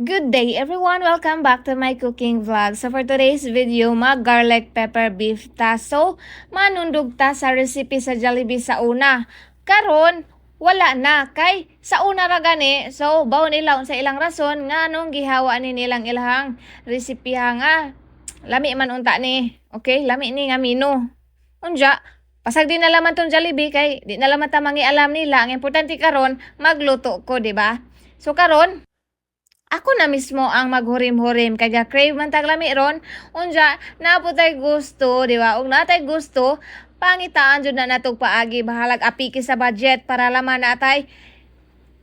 Good day everyone! Welcome back to my cooking vlog. So for today's video, mag-garlic pepper beef ta. So, manundog ta sa recipe sa Jollibee sa una. Karon, wala na. Kay, sa una ra gani, so baw nila sa ilang rason, nga nung gihawa ni nilang ilahang recipe nga. Lami man unta ni. Okay, lami ni nga mino. Unja, pasag di na laman tong Jollibee, kay di na laman ta mangialam nila. Ang importante karon magluto ko, di ba? So karon, ako na mismo ang maghurim-hurim kaya crave man tag lami ron unja naputay gusto di ba ug natay gusto pangitaan jud na natog paagi bahalag apiki sa budget para laman natay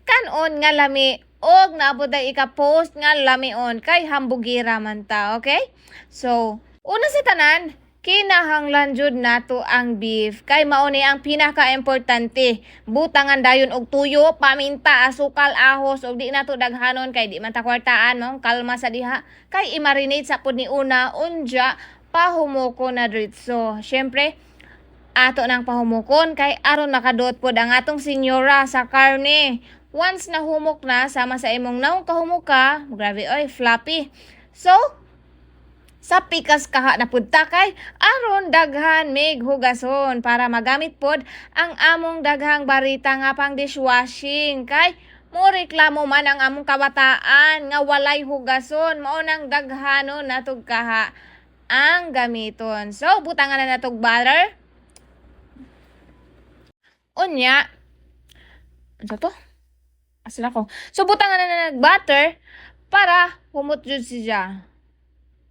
kanon nga lami og naputay ika-post nga lamion kay hambugira man ta, okay? So una sa tanan, kinahanglan jud nato ang beef kay mao ni ang pinaka-importante. Butangan dayon og tuyo, paminta, asukal, ahos ug di nato daghanon kay di man ta kwartaan no, kalma sa diha. Kay i-marinate sa pud ni una unja pahumuko na diretso. Syempre ato nang pahumukon kay aron makadot pod ang atong senyora sa karne. Once nahumok na sama sa imong naong kahumuka, grabe oy, floppy. So, sa pikas kaha na pudta kay aron daghan mig hugason para magamit pod ang among daghang barita nga pang dishwashing kay mo reklamo man ang among kabataan nga walay hugason mao nang daghanon natog kaha ang gamiton. So butangan na natog butter. Unya, ano to? Asala ko. So butangan na nag butter para humot jud siya.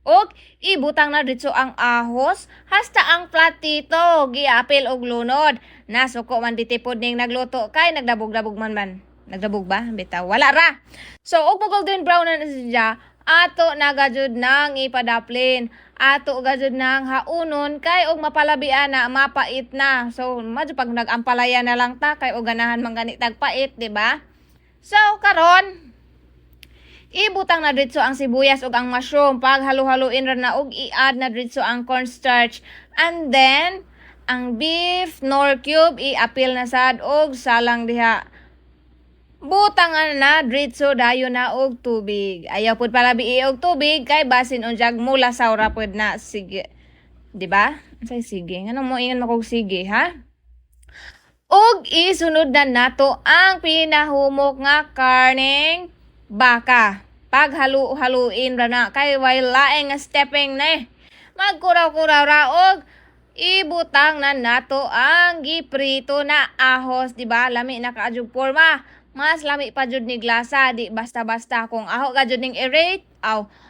Og ibutang na dito ang ahos hasta ang platito giapil og lunod. Nasuko man ditipod ning nagluto kay nagdabog-dabog man. Nagdabog ba? Bitaw wala ra. So og golden brown na siya, ato nagajud nang ipadaplin. Ato gajud nang haunon kay og mapalabian na mapait na. So madyo pag nagampalaya na lang ta kay og ganahan man gani tagpait, di ba? So karon ibutang na dito ang sibuyas ug ang mushroom. Pag halo-haloin ra na ug i-add na dito ang cornstarch. And then, ang beef nor cube i-apil na sad og salang diha. Butangan na dito dayon na og tubig. Ayaw pud pala bii og tubig kay basin unjag mula saura pud na sige. Di ba? Say sige. Ngano mo ingon makog sige, ha? Og isunod na nato ang pinahumok nga karning baka. Pag halu-haluin ra na kay while laing nga stepping na magkuraw-kuraw ra og ibutang na nato ang giprito na ahos, di ba? Lami na kaadjug forma. Mas lami pa jud ni glasa, di basta-basta kung aho ka jud ning i-rate,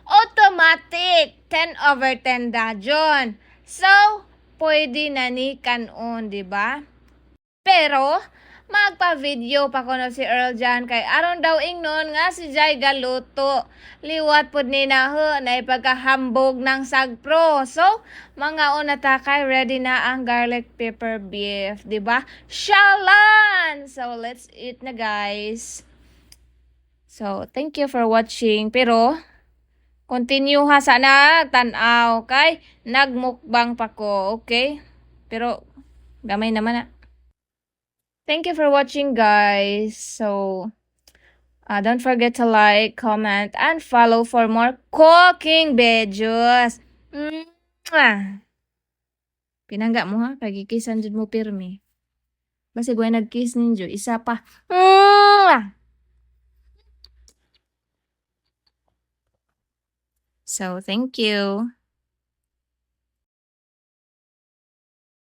automatic 10/10 dajon. So, pwede na ni kanon, di ba? Pero, magpa-video pa ko na si Earl dyan kay aron daw ingnon nga si Jai galuto. Liwat pod ni na ipagkahambog ng sagpro. So, mga una ta kay ready na ang garlic pepper beef, di ba? Shalan! So, let's eat na guys. So, thank you for watching. Pero, continue ha sana tanaw kay nagmukbang pa ko, okay? Pero, gamay naman na. Thank you for watching guys. So, don't forget to like, comment, and follow for more cooking videos. Pinangga mo ha, kagikisan jud mo pirmi. Basi guay nagkiss ninyo, isa pa. So, thank you.